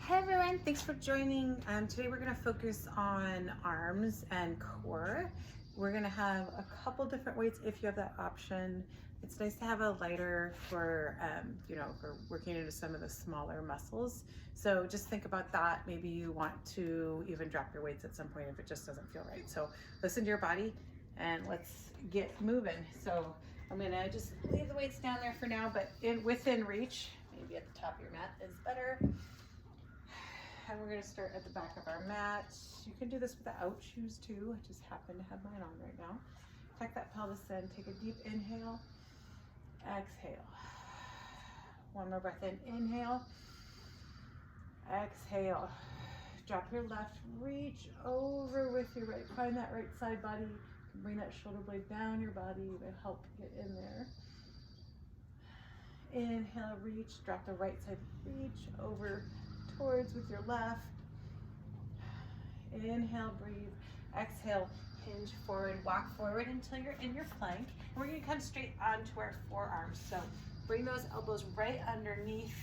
Hi everyone, thanks for joining. Today we're going to focus on arms and core. We're going to have a couple different weights if you have that option. It's nice to have a lighter for, for working into some of the smaller muscles. So just think about that. Maybe you want to even drop your weights at some point if it just doesn't feel right. So listen to your body and let's get moving. So I'm going to just leave the weights down there for now, but within reach, maybe at the top of your mat is better. And we're going to start at the back of our mat. You can do this without shoes too. I just happen to have mine on right now. Tuck that pelvis in. Take a deep inhale. Exhale. One more breath in. Inhale. Exhale. Drop your left. Reach over with your right. Find that right side body. Bring that shoulder blade down your body to help get in there. Inhale, reach. Drop the right side. Reach over towards with your left. Inhale, breathe. Exhale, hinge forward, walk forward until you're in your plank. And we're going to come straight onto our forearms. So bring those elbows right underneath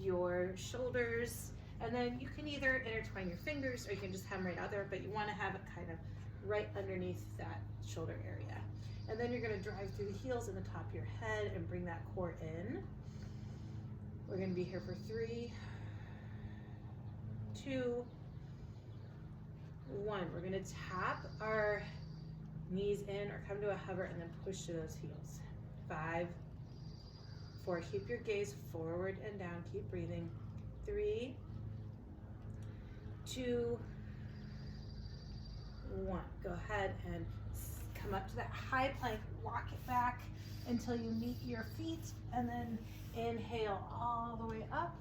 your shoulders. And then you can either intertwine your fingers or you can just have them right out there, but you want to have it kind of right underneath that shoulder area. And then you're going to drive through the heels and the top of your head and bring that core in. We're going to be here for 3, 2, 1. We're going to tap our knees in or come to a hover and then push to those heels. 5, 4. Keep your gaze forward and down. Keep breathing. 3, 2, 1. Go ahead and come up to that high plank. Walk it back until you meet your feet and then inhale all the way up.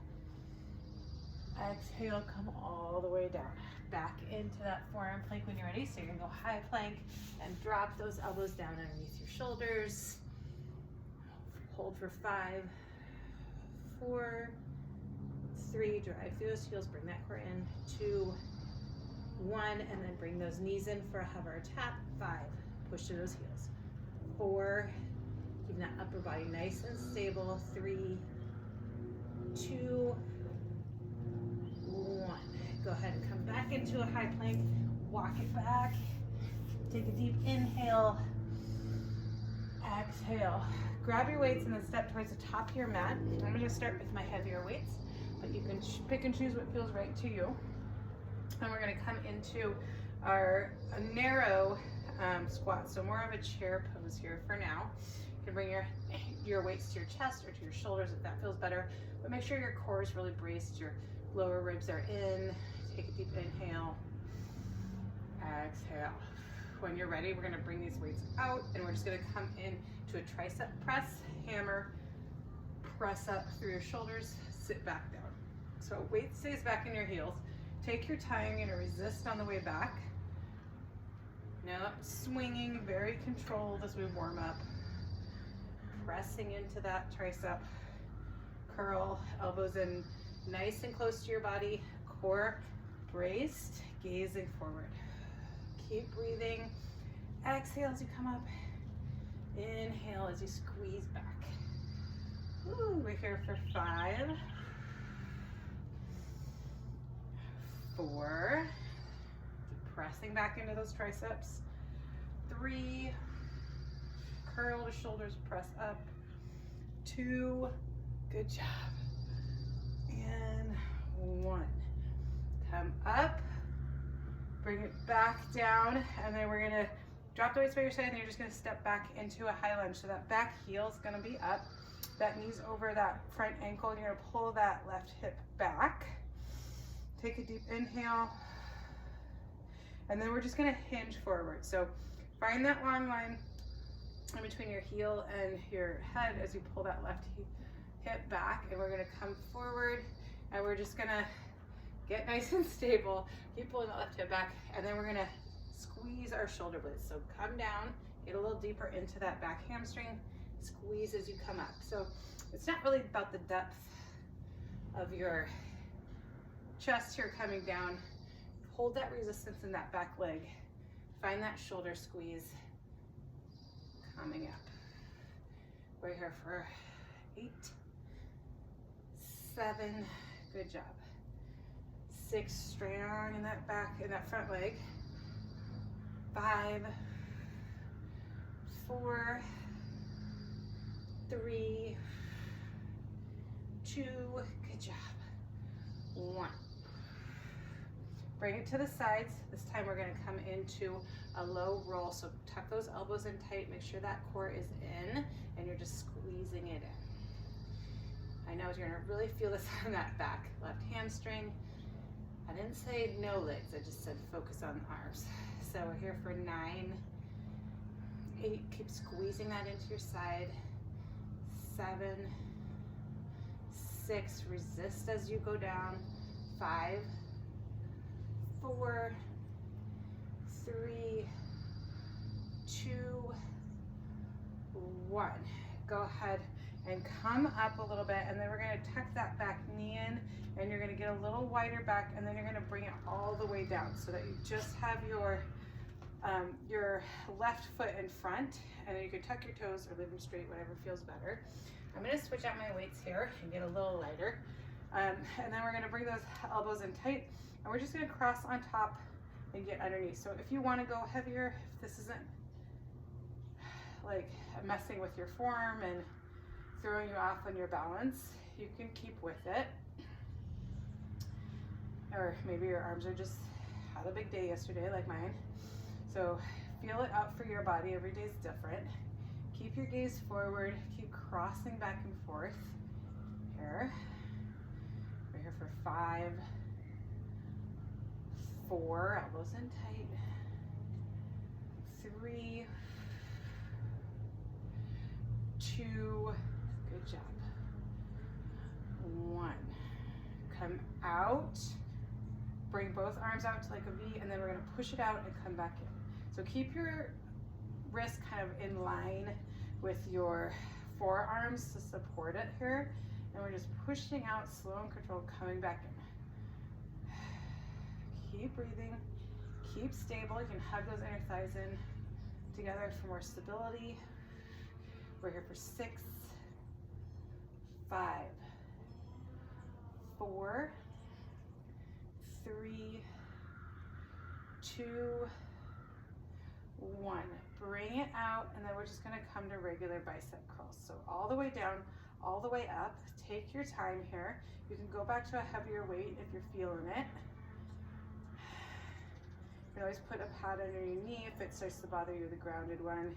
Exhale, come all the way down. Back into that forearm plank when you're ready. So you're gonna go high plank and drop those elbows down underneath your shoulders. Hold for 5, 4, 3, drive through those heels, bring that core in. 2, 1, and then bring those knees in for a hover tap. 5, push to those heels. 4, keeping that upper body nice and stable. 3, 2, 1. Go ahead and come back into a high plank. Walk it back. Take a deep inhale. Exhale. Grab your weights and then step towards the top of your mat. I'm going to start with my heavier weights, but you can pick and choose what feels right to you. And we're going to come into our narrow squat, so more of a chair pose here for now. You can bring your weights to your chest or to your shoulders if that feels better, but make sure your core is really braced, your lower ribs are in. Take a deep inhale. Exhale. When you're ready, we're going to bring these weights out and we're just going to come in to a tricep press, hammer, press up through your shoulders, sit back down. So weight stays back in your heels. Take your time, you're going to resist on the way back. Now swinging, very controlled as we warm up. Pressing into that tricep. Curl, elbows in nice and close to your body. Core braced, gazing forward. Keep breathing. Exhale as you come up. Inhale as you squeeze back. Ooh, we're here for 5, 4, pressing back into those triceps. 3, curl the shoulders, press up. 2, good job. And 1. Come up, bring it back down, and then we're gonna drop the weights by your side and you're just gonna step back into a high lunge. So that back heel is gonna be up, that knee's over that front ankle, and you're gonna pull that left hip back. Take a deep inhale, and then we're just gonna hinge forward. So find that long line in between your heel and your head as you pull that left hip back, and we're gonna come forward and we're just gonna get nice and stable. Keep pulling the left hip back, and then we're gonna squeeze our shoulder blades. So come down, get a little deeper into that back hamstring, squeeze as you come up. So it's not really about the depth of your chest here coming down. Hold that resistance in that back leg. Find that shoulder squeeze coming up. We're here for 8, 7, good job. 6, strong in that back, in that front leg. 5, 4, 3, 2, good job. 1. Bring it to the sides. This time we're gonna come into a low roll. So tuck those elbows in tight, make sure that core is in, and you're just squeezing it in. I know you're gonna really feel this on that back. Left hamstring. I didn't say no legs, I just said focus on the arms. So we're here for 9, 8, keep squeezing that into your side. 7, 6, resist as you go down. 5, 4, 3, 2, 1. Go ahead and come up a little bit, and then we're gonna tuck that back knee in, and you're gonna get a little wider back, and then you're gonna bring it all the way down so that you just have your left foot in front, and then you can tuck your toes or leave them straight, whatever feels better. I'm gonna switch out my weights here and get a little lighter. And then we're gonna bring those elbows in tight, and we're just gonna cross on top and get underneath. So if you wanna go heavier, if this isn't like messing with your form and throwing you off on your balance, you can keep with it. Or maybe your arms are just had a big day yesterday like mine. So feel it out for your body, every day is different. Keep your gaze forward, keep crossing back and forth. Here. We're here for 5, 4, elbows in tight. 3, 2, good job. 1. Come out. Bring both arms out to like a V, and then we're gonna push it out and come back in. So keep your wrist kind of in line with your forearms to support it here. And we're just pushing out, slow and controlled, coming back in. Keep breathing, keep stable. You can hug those inner thighs in together for more stability. We're here for 6, 5, 4, 3, 2, 1. Bring it out, and then we're just gonna come to regular bicep curls. So all the way down, all the way up. Take your time here. You can go back to a heavier weight if you're feeling it. You can always put a pad under your knee if it starts to bother you, the grounded one.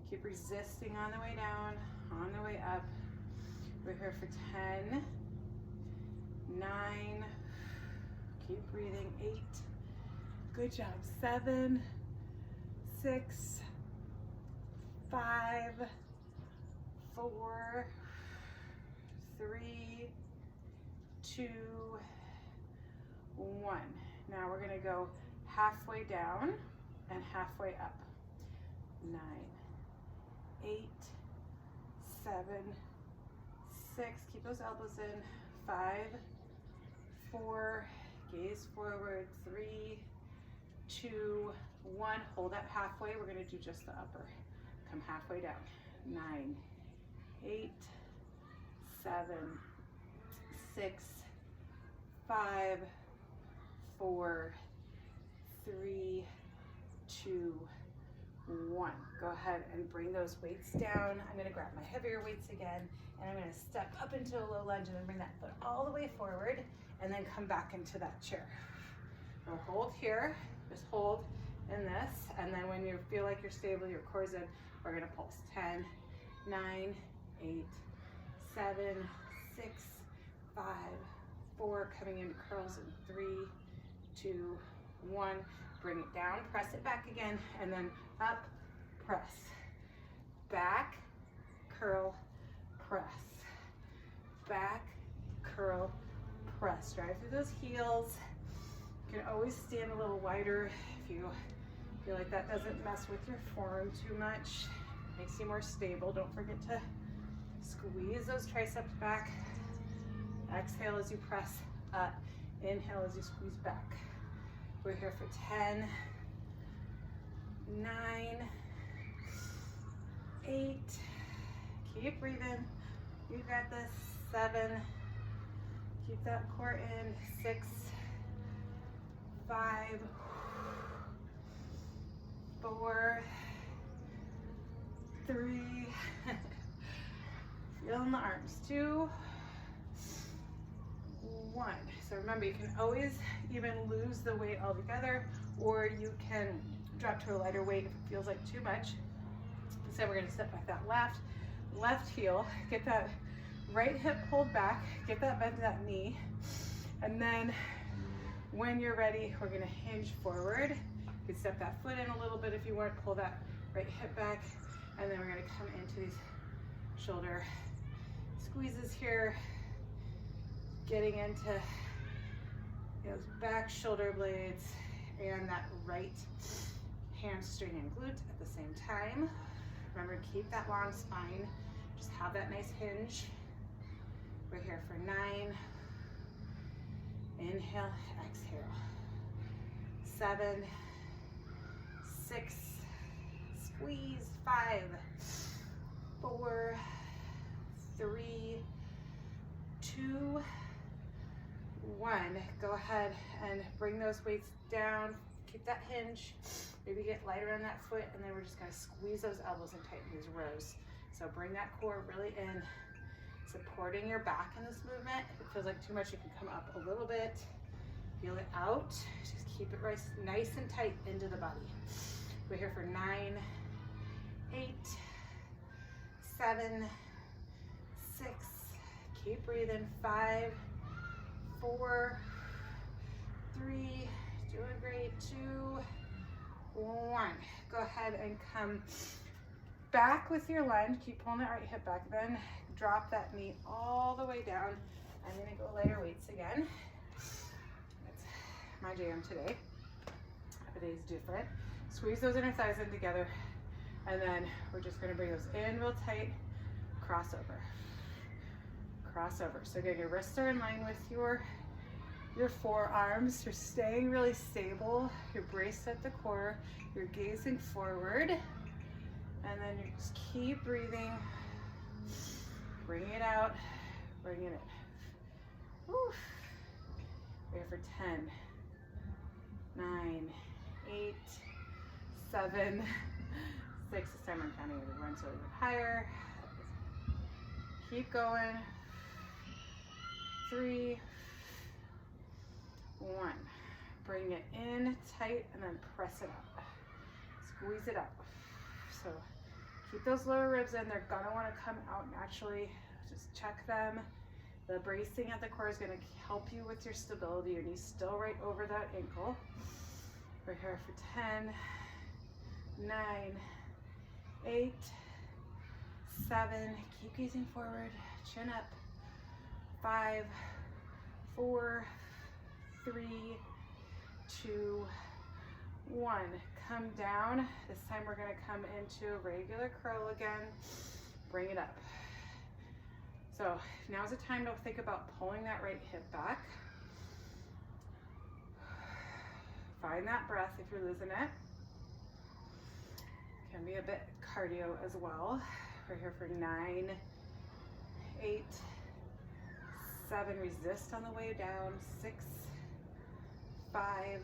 Keep resisting on the way down, on the way up. We're here for 10, 9, keep breathing, 8, good job, 7, 6, 5, 4, 3, 2, 1. Now we're gonna go halfway down and halfway up. 9, 8, 7, 6, keep those elbows in. 5, 4, gaze forward. 3, 2, 1. Hold up halfway. We're gonna do just the upper. Come halfway down. 9, 8, 7, 6, 5, 4, 3, 2, 1. Go ahead and bring those weights down. I'm gonna grab my heavier weights again, and I'm gonna step up into a low lunge and then bring that foot all the way forward and then come back into that chair. Now hold here, just hold in this, and then when you feel like you're stable, your core's in, we're gonna pulse. 10, 9, 8, 7, 6, 5, 4, coming into curls in 3, 2, 1. Bring it down, press it back again, and then up, press. Back, curl, press. Back, curl, press. Drive through those heels. You can always stand a little wider if you feel like that doesn't mess with your form too much. Makes you more stable. Don't forget to squeeze those triceps back. Exhale as you press up. Inhale as you squeeze back. We're here for 10, 9, 8, keep breathing. You got this. 7, Keep that core in. 6, 5, 4, 3, feel in the arms, 2, 1. So remember, you can always even lose the weight altogether, or you can drop to a lighter weight if it feels like too much. So we're gonna step back that left heel, get that right hip pulled back, get that bend to that knee, and then when you're ready, we're gonna hinge forward. You can step that foot in a little bit if you want, pull that right hip back, and then we're gonna come into these shoulder squeezes here, getting into those back shoulder blades and that right hamstring and glute at the same time. Remember, keep that long spine. Just have that nice hinge. We're here for 9. Inhale, exhale. 7, 6, squeeze. 5, 4, 3, 2, 1. Go ahead and bring those weights down. Keep that hinge. Maybe get lighter on that foot, and then we're just gonna squeeze those elbows and tighten these rows. So bring that core really in, supporting your back in this movement. If it feels like too much, you can come up a little bit. Feel it out. Just keep it nice and tight into the body. We're here for 9, 8, 7, 6. Keep breathing. 5, 4, 3. Doing great. 2, 1. Go ahead and come back with your lunge. Keep pulling that right hip back. Then drop that knee all the way down. I'm gonna go lighter weights again. That's my jam today. Every day's different. Squeeze those inner thighs in together. And then we're just gonna bring those in real tight. Crossover. Crossover. So again, your wrists are in line with your forearms. You're staying really stable. You're braced at the core. You're gazing forward. And then you just keep breathing. Bring it out. Bring it in. Woo. We're here for 10, 9, 8, 7, 6. This time I'm counting everyone so a little bit higher. Keep going. 3, 1. Bring it in tight and then press it up. Squeeze it up. So keep those lower ribs in. They're gonna want to come out naturally. Just check them. The bracing at the core is gonna help you with your stability. Your knee's still right over that ankle. We're here for 10, 9, 8, 7. Keep gazing forward. Chin up. 5, 4, 3, 2, 1. Come down. This time we're gonna come into a regular curl again. Bring it up. So now's the time to think about pulling that right hip back. Find that breath if you're losing it. Can be a bit cardio as well. We're here for 9, 8, 7. Resist on the way down. 6, 5,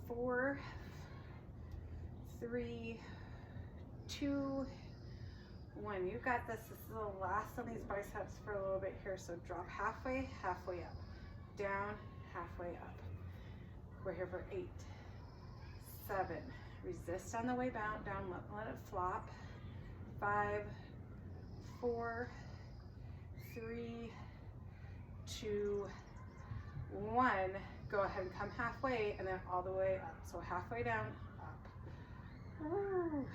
4, 3, 2, 1. You got this. This is the last on these biceps for a little bit here. So drop halfway, halfway up. Down, halfway up. We're here for 8, 7. Resist on the way down. Let it flop. 5, 4, 3, 2, 1. Go ahead and come halfway and then all the way up. So halfway down, up. Woo.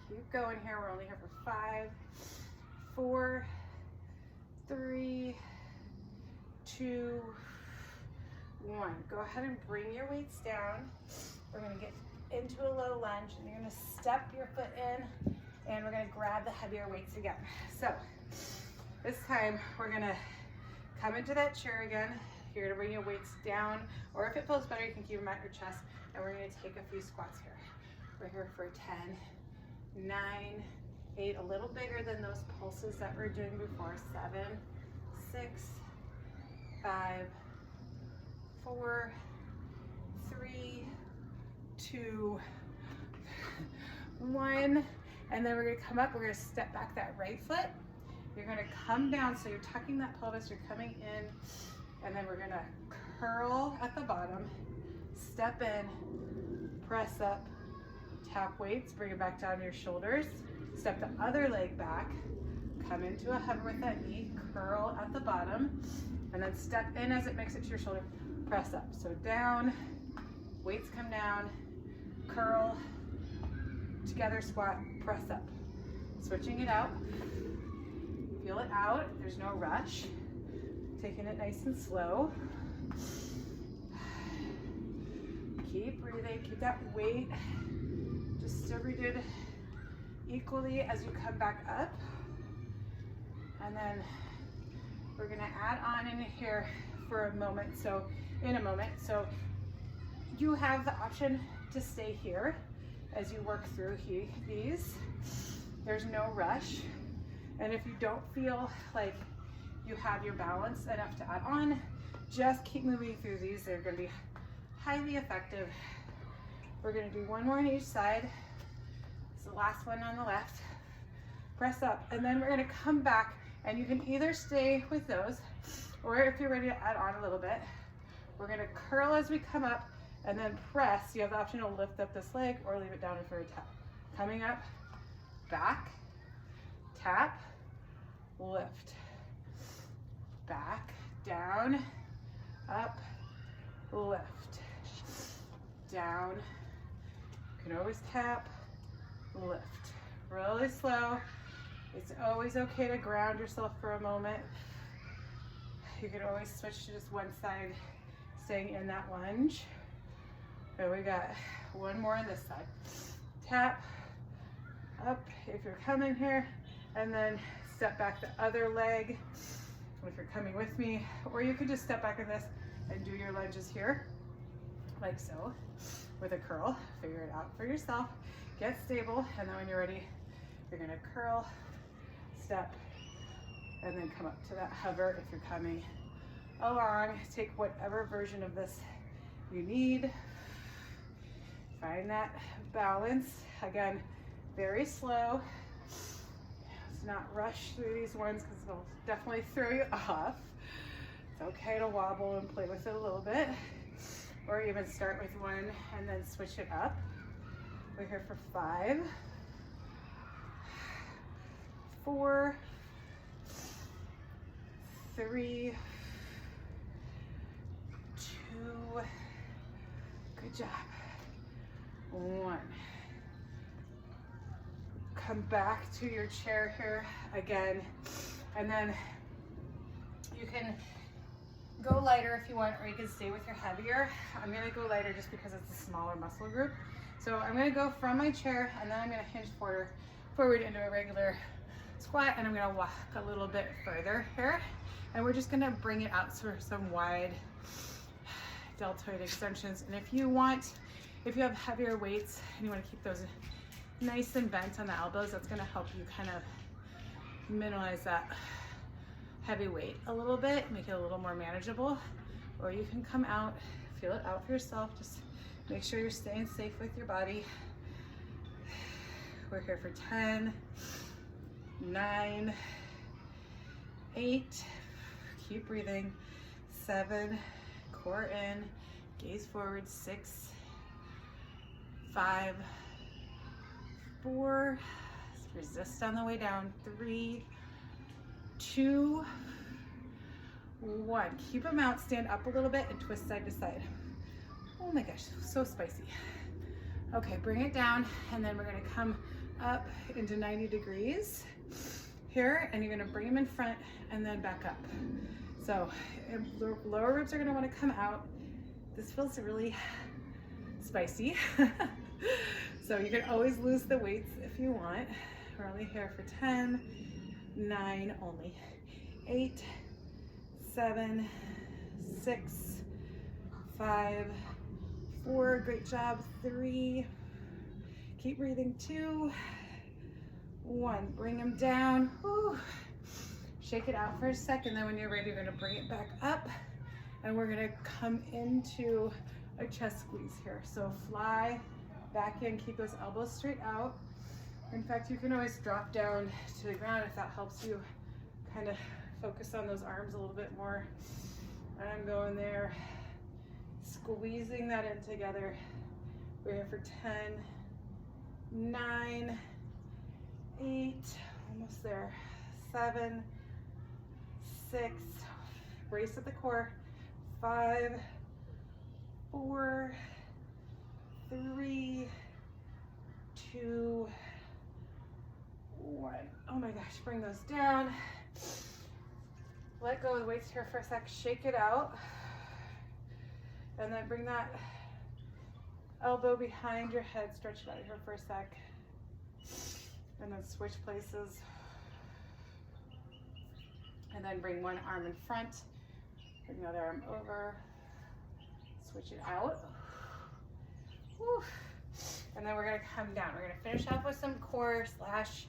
Keep going here. We're only here for 5, 4, 3, 2, 1. Go ahead and bring your weights down. We're going to get into a low lunge and you're going to step your foot in and we're going to grab the heavier weights again. So this time we're going to come into that chair again. You're going to bring your weights down, or if it feels better, you can keep them at your chest, and we're going to take a few squats here. We're here for 10, 9, 8, a little bigger than those pulses that we were doing before. 7, 6, 5, 4, 3, 2, 1. And then we're gonna come up, we're gonna step back that right foot. You're gonna come down, so you're tucking that pelvis, you're coming in, and then we're gonna curl at the bottom, step in, press up, tap weights, bring it back down to your shoulders, step the other leg back, come into a hover with that knee, curl at the bottom, and then step in as it makes it to your shoulder, press up. So down, weights come down, curl, together squat, press up. Switching it out, feel it out, there's no rush. Taking it nice and slow. Keep breathing, keep that weight distributed equally as you come back up. And then we're gonna add on in here for a moment, so you have the option to stay here as you work through these. There's no rush. And if you don't feel like you have your balance enough to add on, just keep moving through these. They're gonna be highly effective. We're gonna do one more on each side. It's the last one on the left. Press up, and then we're gonna come back, and you can either stay with those, or if you're ready to add on a little bit, we're gonna curl as we come up, and then press. You have the option to lift up this leg or leave it down for a tap. Coming up, back, tap, lift, back, down, up, lift, down. You can always tap, lift. Really slow. It's always okay to ground yourself for a moment. You can always switch to just one side, staying in that lunge. Okay, we got one more on this side. Tap, up if you're coming here, and then step back the other leg if you're coming with me, or you can just step back in this and do your lunges here, like so, with a curl. Figure it out for yourself. Get stable, and then when you're ready, you're gonna curl, step, and then come up to that hover if you're coming along. Take whatever version of this you need. Find that balance. Again, very slow. Let's not rush through these ones because they'll definitely throw you off. It's okay to wobble and play with it a little bit, or even start with one and then switch it up. We're here for 5, 4, 3, 2, good job, 1. Come back to your chair here again, and then you can go lighter if you want, or you can stay with your heavier. I'm gonna go lighter just because it's a smaller muscle group. So I'm gonna go from my chair, and then I'm gonna hinge forward into a regular squat, and I'm gonna walk a little bit further here. And we're just gonna bring it out for some wide deltoid extensions. And if you have heavier weights and you wanna keep those nice and bent on the elbows, that's gonna help you kind of minimize that heavy weight a little bit, make it a little more manageable. Or you can come out, feel it out for yourself. Just make sure you're staying safe with your body. We're here for 10, 9, 8, keep breathing, 7, core in, gaze forward, 6, 5, 4, resist on the way down, 3, 2, 1. Keep them out, stand up a little bit and twist side to side. Oh my gosh, so spicy. Okay, bring it down, and then we're gonna come up into 90 degrees here, and you're gonna bring them in front and then back up. So lower ribs are gonna wanna come out. This feels really spicy. So you can always lose the weights if you want. We're only here for 10, 9 only, 8, 7, 6, 5, 4, great job, 3, keep breathing, 2, 1, bring them down, whew. Shake it out for a second, then when you're ready, you're gonna bring it back up, and we're gonna come into a chest squeeze here. So fly back in, keep those elbows straight out. In fact, you can always drop down to the ground if that helps you kind of focus on those arms a little bit more. And I'm going there, squeezing that in together. We're here for 10, 9, 8, almost there, 7, 6, brace at the core, 5, 4, 3, 2, 1. Oh my gosh, bring those down. Let go of the weights here for a sec, shake it out. And then bring that elbow behind your head, stretch it out here for a sec. And then switch places. And then bring one arm in front, bring the other arm over, switch it out. Whew. And then we're gonna come down. We're gonna finish off with some core slash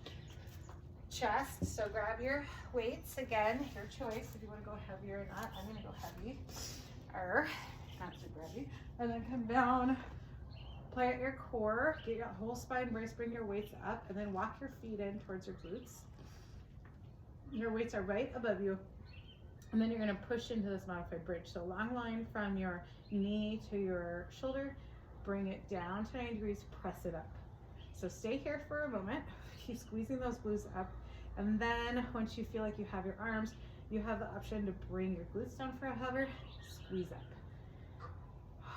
chest. So grab your weights, again, your choice if you wanna go heavier or not. I'm gonna go heavy, or not super heavy. And then come down, play at your core, get your whole spine brace, bring your weights up, and then walk your feet in towards your glutes. Your weights are right above you. And then you're gonna push into this modified bridge. So long line from your knee to your shoulder, bring it down to 90 degrees, press it up. So stay here for a moment, keep squeezing those glutes up. And then once you feel like you have your arms, you have the option to bring your glutes down for a hover, squeeze up.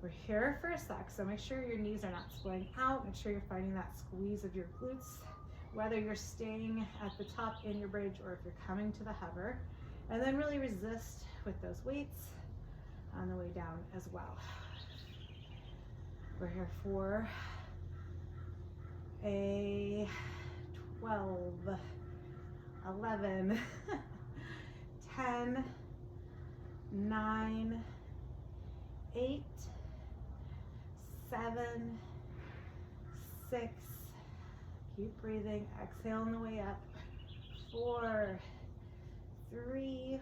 We're here for a sec, so make sure your knees are not splaying out. Make sure you're finding that squeeze of your glutes, whether you're staying at the top in your bridge or if you're coming to the hover. And then really resist with those weights on the way down as well. We're here for a 12, 11, 10, 9, 8, 7, 6, keep breathing, exhale on the way up, 4, 3,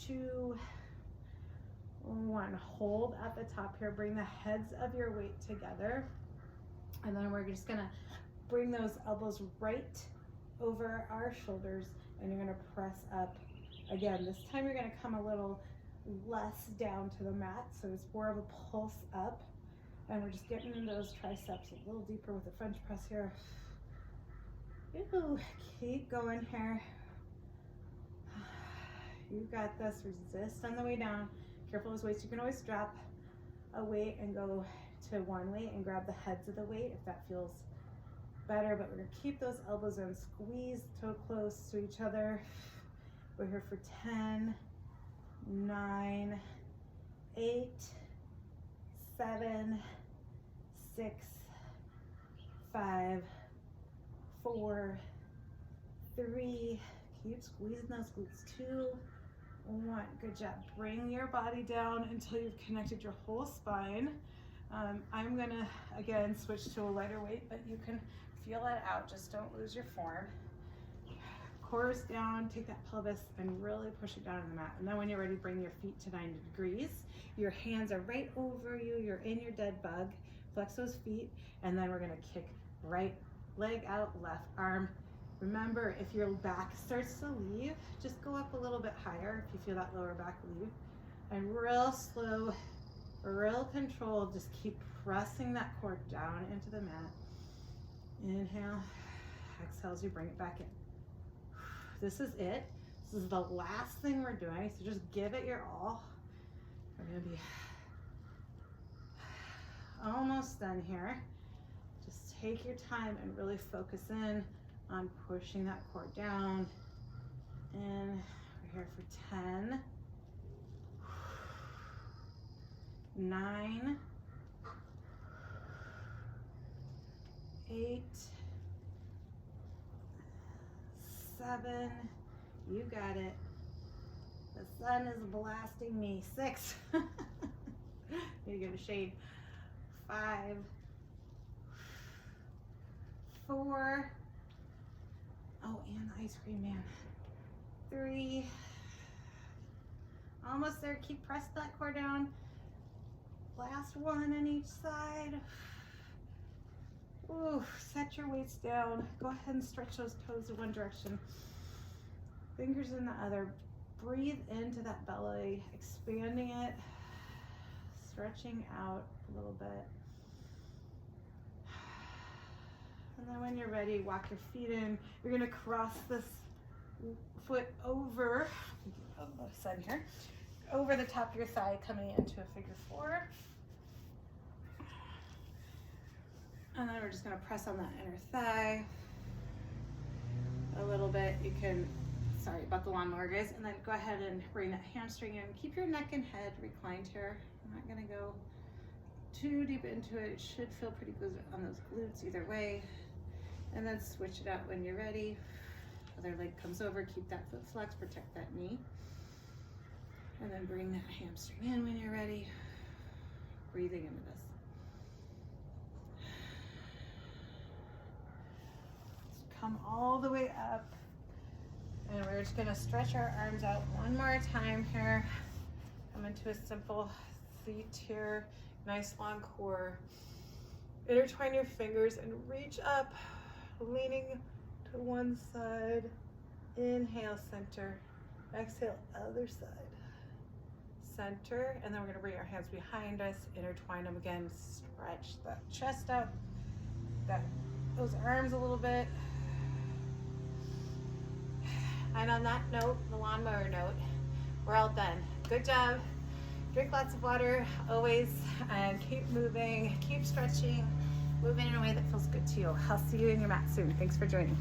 2, 1. Hold at the top here, bring the heads of your weight together, and then we're just gonna bring those elbows right over our shoulders, and you're gonna press up. Again, this time you're gonna come a little less down to the mat, so it's more of a pulse up, and we're just getting into those triceps a little deeper with the French press here. Ooh, keep going here. You got this. Resist on the way down. Careful with weights. You can always drop a weight and go to one weight and grab the heads of the weight if that feels better, but we're gonna keep those elbows in, squeeze toe close to each other. We're here for 10, 9, 8, 7, 6, 5, 4, 3, keep squeezing those glutes, 2, 1, good job. Bring your body down until you've connected your whole spine. I'm gonna, again, switch to a lighter weight, but you can feel that out, just don't lose your form. Core is down, take that pelvis and really push it down on the mat. And then when you're ready, bring your feet to 90 degrees. Your hands are right over you, you're in your dead bug. Flex those feet, and then we're gonna kick right leg out, left arm. Remember, if your back starts to leave, just go up a little bit higher if you feel that lower back leave. And real slow, real control, just keep pressing that core down into the mat. Inhale, exhale as you bring it back in. This is it. This is the last thing we're doing, so just give it your all. We're gonna be almost done here. Just take your time and really focus in on pushing that core down. And we're here for 10, 9, 8, 7, you got it. The sun is blasting me. 6, you get a shade. 5, 4, the ice cream man. 3. Almost there. Keep press that core down. Last one on each side. Ooh, set your weights down. Go ahead and stretch those toes in one direction. Fingers in the other. Breathe into that belly, expanding it, stretching out a little bit. And then when you're ready, walk your feet in. You're gonna cross this foot over, on the side here, over the top of your thigh, coming into a figure 4. And then we're just gonna press on that inner thigh a little bit. You can, sorry about the lawnmower guys, and then go ahead and bring that hamstring in. Keep your neck and head reclined here. I'm not gonna go too deep into it. It should feel pretty good on those glutes either way. And then switch it out when you're ready. Other leg comes over, keep that foot flexed, protect that knee. And then bring that hamstring in when you're ready. Breathing into this. Come all the way up. And we're just gonna stretch our arms out one more time here. Come into a simple seat here. Nice long core. Intertwine your fingers and reach up, leaning to one side. Inhale, center. Exhale, other side. Center, and then we're gonna bring our hands behind us, intertwine them again, stretch that chest out, those arms a little bit. And on that note, the lawnmower note, we're all done. Good job. Drink lots of water always, and keep moving, keep stretching, moving in a way that feels good to you. I'll see you in your mat soon. Thanks for joining.